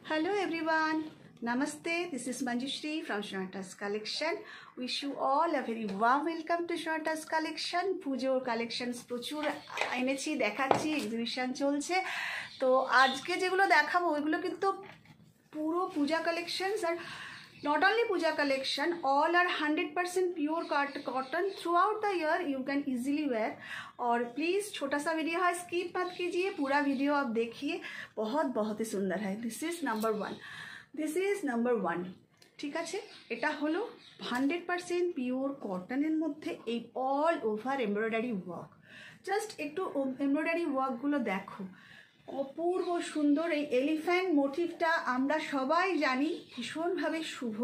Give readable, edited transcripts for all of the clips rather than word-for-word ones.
Hello everyone, Namaste. This is Manjushri from Shonata's Collection. Wish you all a very warm welcome to Shonata's Collection. পুজোর collections প্রচুর এনেছি, দেখাচ্ছি, exhibition চলছে। তো আজকে যেগুলো দেখাবো ওইগুলো কিন্তু পুরো পূজা কালেকশনস আর not only puja collection, all are 100% pure cotton throughout the year. You can easily wear. और प्लीज़ छोटा सा वीडियो है, स्किप मत कीजिए, पूरा वीडियो आप देखिए, बहुत ही सुंदर है। This is number one. ঠিক আছে, এটা হলো 100% পিওর কটনের মধ্যে এই all over embroidery work. Just একটু এমব্রয়ডারি ওয়ার্কগুলো দেখো, অপূর্ব সুন্দর। এই এলিফ্যান্ট মোটিভটা আমরা সবাই জানি ভীষণভাবে শুভ।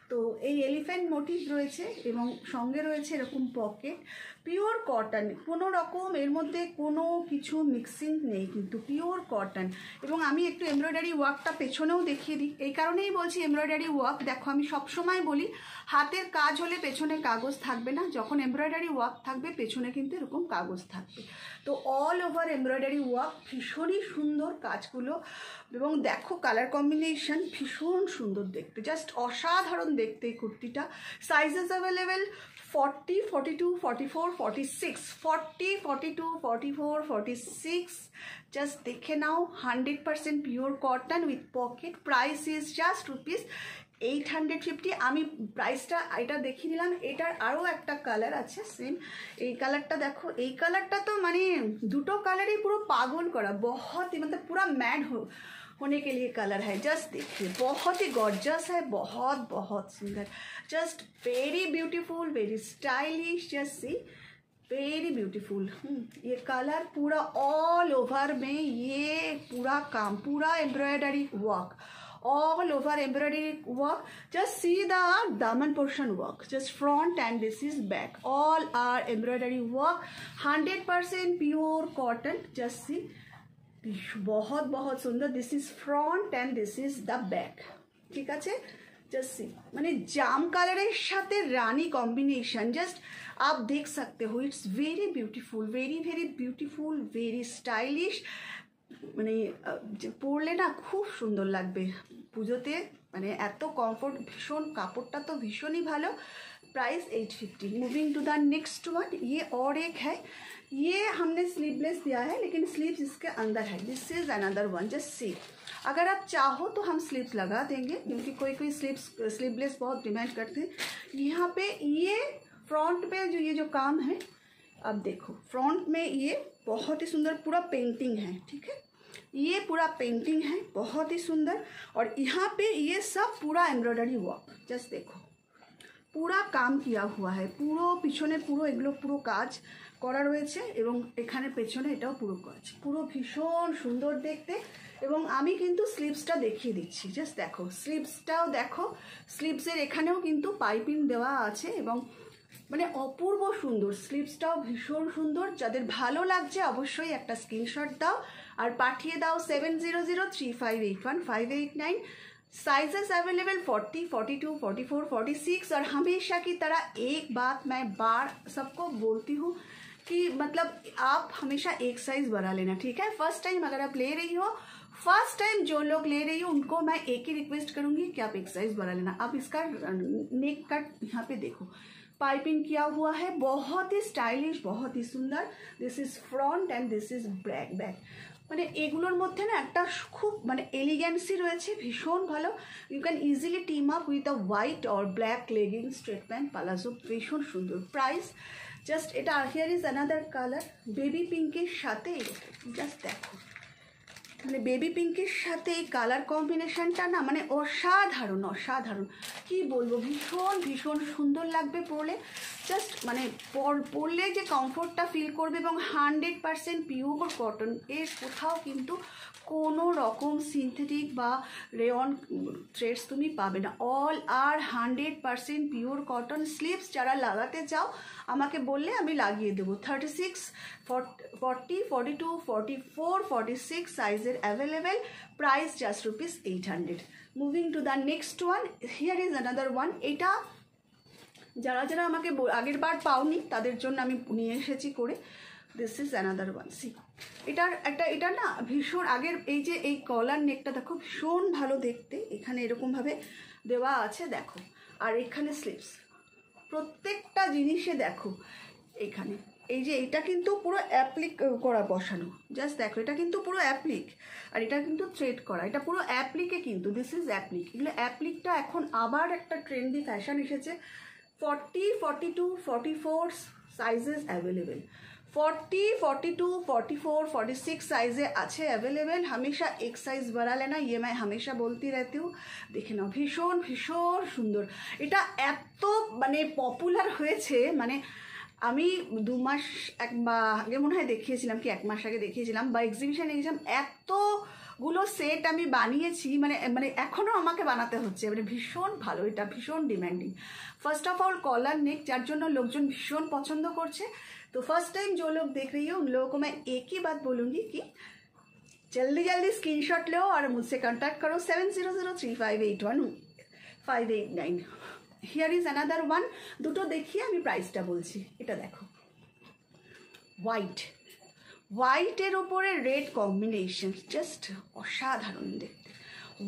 তো এই এলিফ্যান্ট মোটিভ রয়েছে এবং সঙ্গে রয়েছে এরকম পকেট, পিওর কটন, কোনো রকম এর মধ্যে কোনো কিছু মিক্সিং নেই, কিন্তু পিওর কটন। এবং আমি একটু এমব্রয়ডারি ওয়ার্কটা পেছনেও দেখিয়ে দিই, এই কারণেই বলছি এমব্রয়ডারি ওয়ার্ক। দেখো, আমি সবসময় বলি হাতের কাজ হলে পেছনে কাগজ থাকবে না, যখন এমব্রয়ডারি ওয়ার্ক থাকবে পেছনে কিন্তু এরকম কাগজ থাকবে। তো অল ওভার এমব্রয়ডারি ওয়ার্ক, ভীষণই সুন্দর কাজগুলো। এবং দেখো কালার কম্বিনেশন ভীষণ সুন্দর দেখতে, জাস্ট অসাধারণ দেখতে এই কুর্তিটা। Sizes available 40, 42, 44, 46, 40, 42, 44, 46। জাস্ট দেখে নাও, 100% pure cotton with pocket. Price is just ₹850। আমি প্রাইসটা এটা দেখিয়ে নিলাম। এটার আরও একটা কালার আছে সেম, এই কালারটা দেখো। এই কালারটা তো মানে দুটো কালারই পুরো পাগল করা, बहुत ही मतलब पूरा मैड होने के लिए कलर है। जस्ट देखिए, बहुत ही गॉर्जियस है, बहुत सुंदर, just very beautiful, very stylish. Just see, very beautiful. ये कलर पूरा ऑल ओवर में, ये पूरा काम, पूरा embroidery work, all over embroidery work. Just see the daman portion work, just front and this is back, all are embroidery work, 100% pure cotton. Just see, बहुत सुंदर। This is front and this is the back. ठीक है, just see, मैंने जाम colour साथे रानी combination, just आप देख सकते हो। It's very beautiful, very beautiful, very stylish. মানে পরলে না খুব সুন্দর লাগবে পুজোতে, মানে এত কমফোর্ট, ভীষণ কাপড়টা তো ভীষণই ভালো। Price 850। Moving to the next one, ये और एक है, ये हमने स्लीवलेस दिया है लेकिन स्लीव्स इसके अंदर है। This is another one. Just see, अगर आप चाहो तो हम स्लीव्स लगा देंगे, क्योंकि कोई स्लीवलेस बहुत डिमांड करते हैं। यहाँ पे ये फ्रंट पे जो काम है, अब देखो फ्रंट में ये बहुत ही सुंदर पूरा पेंटिंग है। ठीक है, ये पूरा पेंटिंग है, बहुत ही सुंदर। और यहाँ पे ये सब पूरा एम्ब्रॉयडरी वर्क, जस्ट देखो পুরা কাম কিয়া হুয়া है, পুরো পিছনে পুরো এগুলো পুরো কাজ করা রয়েছে এবং এখানে পেছনে এটাও পুরো কাজ, পুরো ভীষণ সুন্দর দেখতে। এবং আমি কিন্তু স্লিভসটা দেখিয়ে দিচ্ছি, জাস্ট দেখো স্লিভসটাও দেখো, স্লিভসের এখানেও কিন্তু পাইপিং দেওয়া আছে এবং মানে অপূর্ব সুন্দর। স্লিভসটাও ভীষণ সুন্দর। যাদের ভালো লাগছে অবশ্যই একটা স্ক্রিনশট দাও আর পাঠিয়ে দাও 7003581589। Sizes available 40, 42, 44, 46। और हमेशा की तरह एक बात मैं बार सबको बोलती हूँ कि मतलब आप हमेशा एक साइज़ बढ़ा लेना, ठीक है। फर्स्ट टाइम अगर आप ले रही हो, फर्स्ट टाइम जो लोग ले रही हो उनको मैं एक ही रिक्वेस्ट करूँगी कि आप एक साइज़ बढ़ा लेना। अब इसका नेक कट यहाँ पे देखो, पाइपिंग किया हुआ है, बहुत ही स्टाइलिश, बहुत ही सुंदर। This is front and this is back. মানে এগুলোর মধ্যে না একটা খুব মানে এলিগেন্সি রয়েছে, ভীষণ ভালো। You can easily team up with a white or black legging, straight pant, palazzo, ভীষণ সুন্দর। প্রাইস জাস্ট, এটা here is another colour, baby পিঙ্কের সাথে, জাস্ট দেখো মানে বেবি পিঙ্কের সাথে এই কালার কম্বিনেশনটা না মানে অসাধারণ কি বলবো, ভীষণ সুন্দর লাগবে পরলে। জাস্ট মানে পরলে যে কমফোর্টটা ফিল করবে এবং 100% পিওর কটন, এর কোথাও কিন্তু কোনো রকম সিনথেটিক বা রেয়ন থ্রেডস তুমি পাবে না। অল আর 100% পিওর কটন। স্লিভস যারা লাগাতে চাও আমাকে বললে আমি লাগিয়ে দেবো। 36, 40, 42, 44, 46 সাইজের available. Price just ₹800। Moving to the next one, here is another one. এটা যারা আমাকে আগের বার পাওনি তাদের জন্য আমি নিয়ে এসেছি করে। This is another one. See, এটা না ভীষণ আগের এই যে এই কলার নেকটা দেখো ভীষণ ভালো দেখতে, এখানে এরকমভাবে দেওয়া আছে দেখো, আর এখানে স্লিভস, প্রত্যেকটা জিনিসে দেখো এখানে এই যে এটা কিন্তু পুরো অ্যাপ্লিক করা বসানো, জাস্ট দেখো এটা কিন্তু পুরো অ্যাপ্লিক, আর এটা কিন্তু থ্রেড করা, এটা পুরো অ্যাপ্লিকে কিন্তু দিস ইজ অ্যাপ্লিক। এগুলো অ্যাপ্লিকটা এখন আবার একটা ট্রেন্ডি ফ্যাশন এসেছে। 40, 42, 44 সাইজেস অ্যাভেলেবেল, 40, 42, 44, 46 साइजे अच्छे अवेलेबल। हमेशा एक साइज बड़ा लेना, ये मैं हमेशा बोलती रहती हूँ। देखे ना भीषण भीषण सुंदर, এটা এত মানে পপুলার হয়েছে, মানে আমি 2 মাস এক বা আগে মনে হয় দেখিয়েছিলাম, কি 1 মাস আগে দেখিয়েছিলাম বা এক্সিবিশনে গেছিলাম, এতগুলো সেট আমি বানিয়েছি, মানে মানে এখনও আমাকে বানাতে হচ্ছে, মানে ভীষণ ভালো, এটা ভীষণ ডিম্যান্ডিং। ফার্স্ট অফ অল কলার নেক, যার জন্য লোকজন ভীষণ পছন্দ করছে। तो फर्स्ट टाइम जो लोग देख रही हो उन लोगों को मैं एक ही बात बोलूँगी कि जल्दी जल्दी स्क्रीनशॉट लो और मुझसे कांटेक्ट करो 7003581589। हियर इज अनदर वन, দুটো দেখিয়ে আমি প্রাইসটা বলছি। এটা দেখো হোয়াইটের ওপরে রেড কম্বিনেশন, জাস্ট অসাধারণ দেখতে।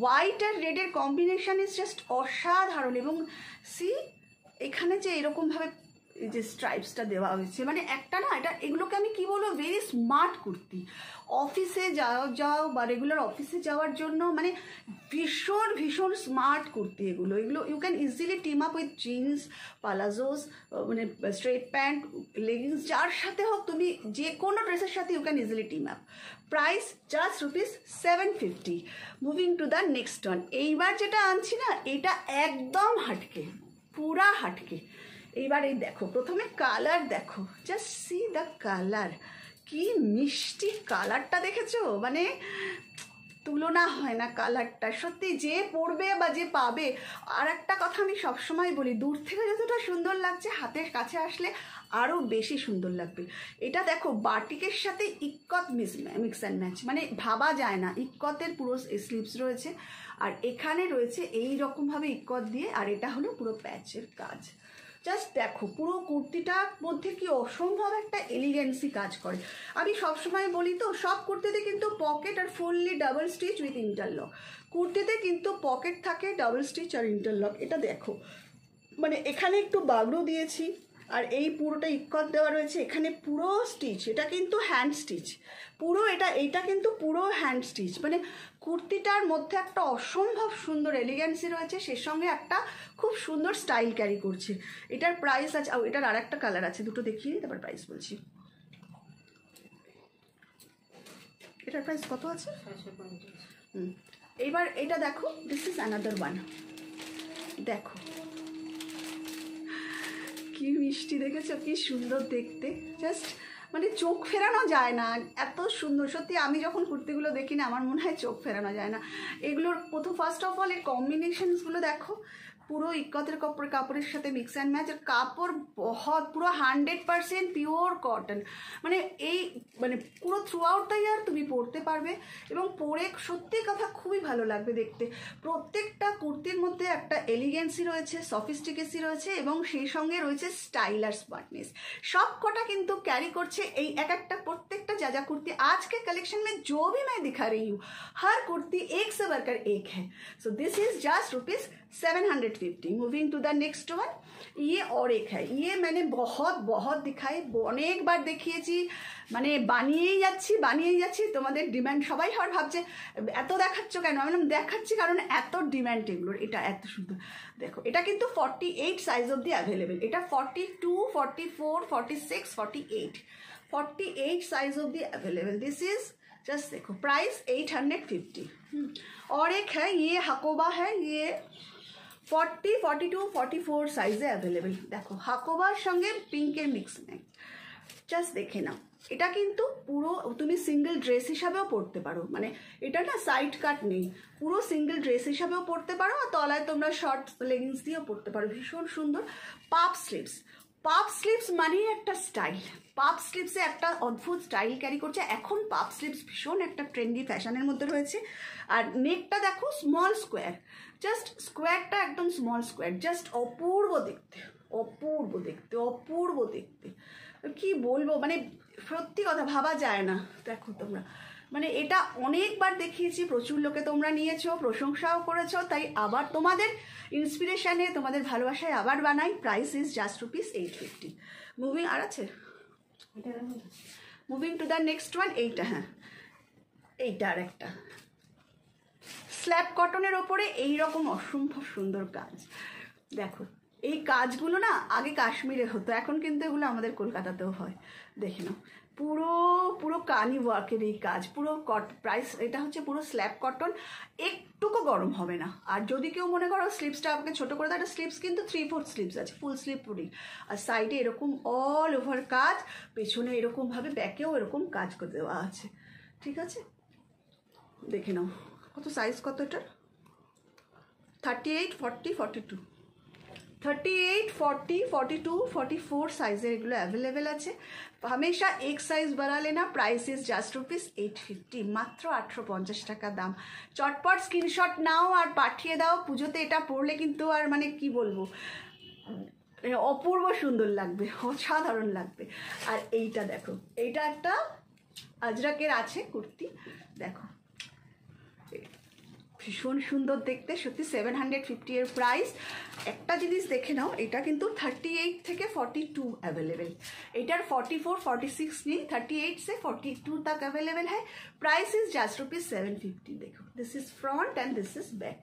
হোয়াইট আর রেডের কম্বিনেশন ইজ জাস্ট অসাধারণ। এবং সি এখানে যে এরকমভাবে এই যে স্ট্রাইপসটা দেওয়া হয়েছে, মানে একটা না এটা, এগুলোকে আমি কি বলবো, ভেরি স্মার্ট কুর্তি। অফিসে যাও বা রেগুলার অফিসে যাওয়ার জন্য মানে ভীষণ ভীষণ স্মার্ট কুর্তি এগুলো। You can easily team up with jeans, palazzos, মানে স্ট্রেট প্যান্ট, লেগিংস, যার সাথে হোক তুমি যে কোনো ড্রেসের সাথে you can easily team up. Price just ₹750। Moving to the next one. এইবার যেটা আনছি না, এটা একদম হাটকে, পুরা হাটকে। এইবার এই দেখো, প্রথমে কালার দেখো, জাস্ট সি দ্য কালার, কি মিষ্টি কালারটা দেখেছো, মানে তুলনা হয় না কালারটা, সত্যি যে পরবে বা যে পাবে। আর একটা কথা আমি সবসময় বলি, দূর থেকে যতটা সুন্দর লাগছে হাতের কাছে আসলে আরও বেশি সুন্দর লাগবে। এটা দেখো বাটিকের সাথে ইক্কত মিক্স অ্যান্ড ম্যাচ, মানে ভাবা যায় না। ইক্কতের পুরো স্লিভস রয়েছে, আর এখানে রয়েছে এই রকমভাবে ইক্কত দিয়ে, আর এটা হলো পুরো প্যাচের কাজ। জাস্ট দেখো পুরো কুর্তিটার মধ্যে কি অসম্ভব একটা এলিগেন্সি কাজ করে। আমি সবসময় বলি তো, সব কুর্তিতে কিন্তু পকেট আর fully double stitch with interlock, কুর্তিতে কিন্তু পকেট থাকে, ডাবল স্টিচ আর ইন্টারলক। এটা দেখো, মানে এখানে একটু বাগড়ো দিয়েছি, আর এই পুরোটা ইক্কত দেওয়া রয়েছে, এখানে পুরো স্টিচ, এটা কিন্তু হ্যান্ড স্টিচ পুরো, এটা কিন্তু পুরো হ্যান্ড স্টিচ। মানে কুর্তিটার মধ্যে একটা অসম্ভব সুন্দর এলিগেন্সি রয়েছে, সে সঙ্গে একটা খুব সুন্দর স্টাইল ক্যারি করছে। এটার প্রাইস আছে, এটার আর একটা কালার আছে, দুটো দেখিয়ে তারপর প্রাইস বলছি। এটার প্রাইস কত আছে? এইবার এটা দেখো, দিস ইজ অ্যানাদার ওয়ান। দেখো কি মিষ্টি দেখেছো, কি সুন্দর দেখতে, জাস্ট মানে চোখ ফেরানো যায় না, এত সুন্দর। সত্যি আমি যখন কুর্তিগুলো দেখি না, আমার মনে হয় চোখ ফেরানো যায় না। এগুলোর ফার্স্ট অফ অল এর কম্বিনেশনসগুলো দেখো, পুরো ইক্কতের কাপড়ের সাথে মিক্স অ্যান্ড ম্যাচ, আর কাপড় পুরো 100% পিওর কটন। মানে এই মানে পুরো থ্রু আউট দ্য ইয়ার তুমি পরতে পারবে, এবং পরে সত্যি কথা খুবই ভালো লাগবে দেখতে। প্রত্যেকটা কুর্তির মধ্যে একটা এলিগেন্সি রয়েছে, সফিস্টিকেসি রয়েছে, এবং সেই সঙ্গে রয়েছে স্টাইল আর स्मार्टनेस। सब कटा किंतु कैरी करছে এই এক একটা প্রত্যেকটা যা कुर्ती आज के कलेक्शन में जो भी मैं दिखा रही हूँ, हर कुर्ती एक से बढ़कर एक है। So this is just ₹750। Moving to the next one, ये और एक है, ये मैंने बहुत दिखाई, अनेक बार দেখিয়েছি, মানে বানিয়েই যাচ্ছি। তোমাদের ডিমান্ড, সবাই হর ভাবছে এত দেখাচ্ছ কেন, আমি বললাম দেখাচ্ছি কারণ এত ডিমান্ড এগুলোর। এটা এত সুন্দর দেখো, এটা কিন্তু 48 সাইজ অবধি অ্যাভেলেবেল। এটা 42, 44, 46, 48 সাইজ অবধি অ্যাভেলেবেল। दिस इज जस्ट देखो, प्राइस 850। और एक है ये हाकोबा है, ये 40, 42, 44 সাইজে অ্যাভেলেবেল। দেখো হাকোবার সঙ্গে পিঙ্কের মিক্স নেই, জাস্ট দেখে নাও। এটা কিন্তু পুরো তুমি সিঙ্গেল ড্রেস হিসাবেও পরতে পারো, মানে এটা না সাইড কাট নেই, পুরো সিঙ্গেল ড্রেস হিসাবেও পরতে পারো, আর তলায় তোমরা শর্ট লেগিংস দিয়েও পরতে পারো। ভীষণ সুন্দর। পাপ স্লিভস মানেই একটা স্টাইল, পাপ স্লিভসে একটা অদ্ভুত স্টাইল ক্যারি করছে। এখন পাপ স্লিভস ভীষণ একটা ট্রেন্ডি ফ্যাশনের মধ্যে রয়েছে। আর নেকটা দেখো স্মল স্কোয়ার, জাস্ট স্কোয়ারটা একদম স্মল স্কোয়ার, জাস্ট অপূর্ব দেখতে। কি বলবো, মানে সত্যি কথা ভাবা যায় না। দেখো তোমরা, মানে এটা অনেকবার দেখিয়েছি, প্রচুর লোকে তোমরা নিয়েছো, প্রশংসাও করেছো, তাই আবার তোমাদের ইন্সপিরেশনে, তোমাদের ভালোবাসায় আবার বানাই। Price is just ₹850। মুভিং আর আছে, moving to the next one. এইটা, হ্যাঁ এইটা আর একটা স্ল্যাব কটনের ওপরে এইরকম অসম্ভব সুন্দর কাজ। দেখো এই কাজগুলো না আগে কাশ্মীরে হতো, এখন কিন্তু এগুলো আমাদের কলকাতাতেও হয়। দেখে নাও, পুরো পুরো কানি ওয়ার্কের এই কাজ, পুরো প্রাইস, এটা হচ্ছে পুরো স্ল্যাব কটন, একটুকু গরম হবে না। আর যদি কেউ মনে করো স্লিপসটা আমাকে ছোটো করে দেয়, একটা স্লিপস কিন্তু 3/4 স্লিপস আছে, ফুল স্লিপ পুরি। আর সাইডে এরকম অল ওভার কাজ, পেছনে এরকমভাবে ব্যাকেও এরকম কাজ করে দেওয়া আছে। ঠিক আছে, দেখে নাও কত সাইজ, কত এটার 38, 40, 42, 38, 40, 42, 44 সাইজের এগুলো অ্যাভেলেবেল আছে। হামেশা এক সাইজ বাড়া লেনা। প্রাইস ইজ জাস্ট ₹850, মাত্র 850 টাকা দাম। চটপট স্ক্রিনশট নাও আর পাঠিয়ে দাও। পুজোতে এটা পরলে কিন্তু আর মানে কি বলবো, অপূর্ব সুন্দর লাগবে, অসাধারণ লাগবে। আর এইটা দেখো, এইটা একটা আজরাকের আছে কুর্তি, দেখো ভীষণ সুন্দর দেখতে, সত্যি 750 এর প্রাইস। একটা জিনিস দেখে নাও, এটা কিন্তু 38 থেকে 42 अवेलेबल, एटार 44, 46 नहीं, 38 से 42 तक अवेलेबल है। Price is just ₹750। देखो, this is front and this is back,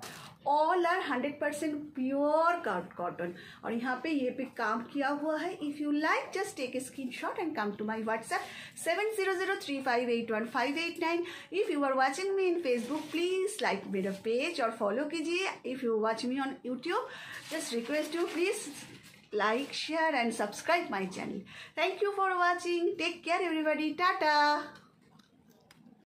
all are 100% pure cotton. और यहाँ पे ये पे काम किया हुआ है। If you like just take a screenshot and come to my WhatsApp 7003581589। If you are watching me in Facebook, please like मेरा पेज और फॉलो कीजिए। If you watch me on YouTube, just request you please like, share and subscribe my channel. Thank you for watching. Take care everybody. Tata.